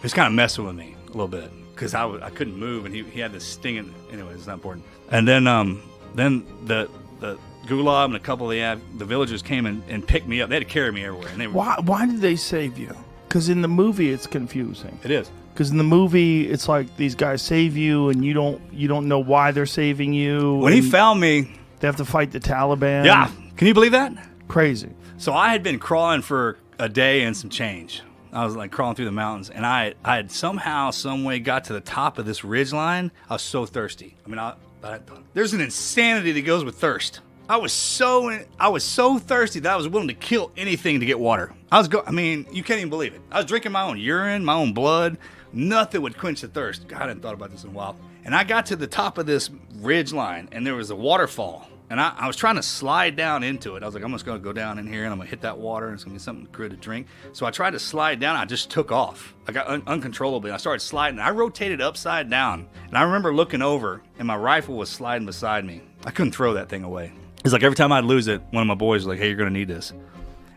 was kind of messing with me a little bit because I couldn't move, and he had this stinging. Anyway, it's not important. And then the Gulab and a couple of the villagers came and picked me up. They had to carry me everywhere. And Why did they save you? Because in the movie it's confusing. It is. Because in the movie it's like these guys save you and you don't know why they're saving you. When he found me, they have to fight the Taliban. Yeah, can you believe that? Crazy. So I had been crawling for a day and some change. I was like crawling through the mountains, and I had somehow, some way got to the top of this ridgeline. I was so thirsty. I mean, there's an insanity that goes with thirst. I was so thirsty that I was willing to kill anything to get water. I mean, you can't even believe it. I was drinking my own urine, my own blood. Nothing would quench the thirst. God, I hadn't thought about this in a while. And I got to the top of this ridgeline, and there was a waterfall. And I was trying to slide down into it. I was like, I'm just going to go down in here, and I'm going to hit that water, and it's going to be something good to drink. So I tried to slide down. I just took off. I got uncontrollably. I started sliding. I rotated upside down. And I remember looking over, and my rifle was sliding beside me. I couldn't throw that thing away. It's like every time I'd lose it, one of my boys was like, hey, you're going to need this.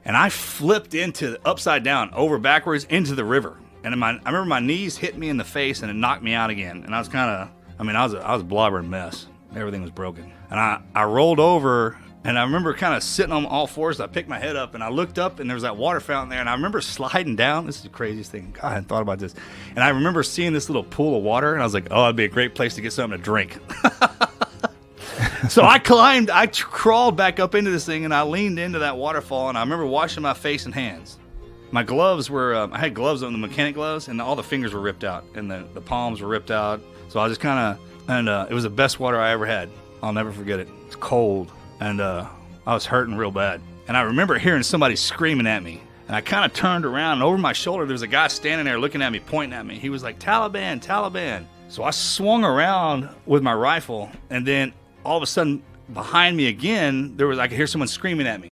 And I flipped into upside down, over backwards, into the river. And I remember my knees hit me in the face, and it knocked me out again. And I was kind of, I was a blobbering mess. Everything was broken. And I rolled over, and I remember kind of sitting on all fours. I picked my head up, and I looked up, and there was that water fountain there. And I remember sliding down. This is the craziest thing. God, I hadn't thought about this. And I remember seeing this little pool of water, and I was like, oh, that'd be a great place to get something to drink. So I crawled back up into this thing, and I leaned into that waterfall, and I remember washing my face and hands. My gloves were, I had gloves on, the mechanic gloves, and all the fingers were ripped out, and the palms were ripped out. So I just kind of, and it was the best water I ever had. I'll never forget it. It's cold, and I was hurting real bad. And I remember hearing somebody screaming at me, and I kind of turned around, and over my shoulder, there was a guy standing there looking at me, pointing at me. He was like, Taliban, Taliban. So I swung around with my rifle, and then all of a sudden, behind me again, I could hear someone screaming at me.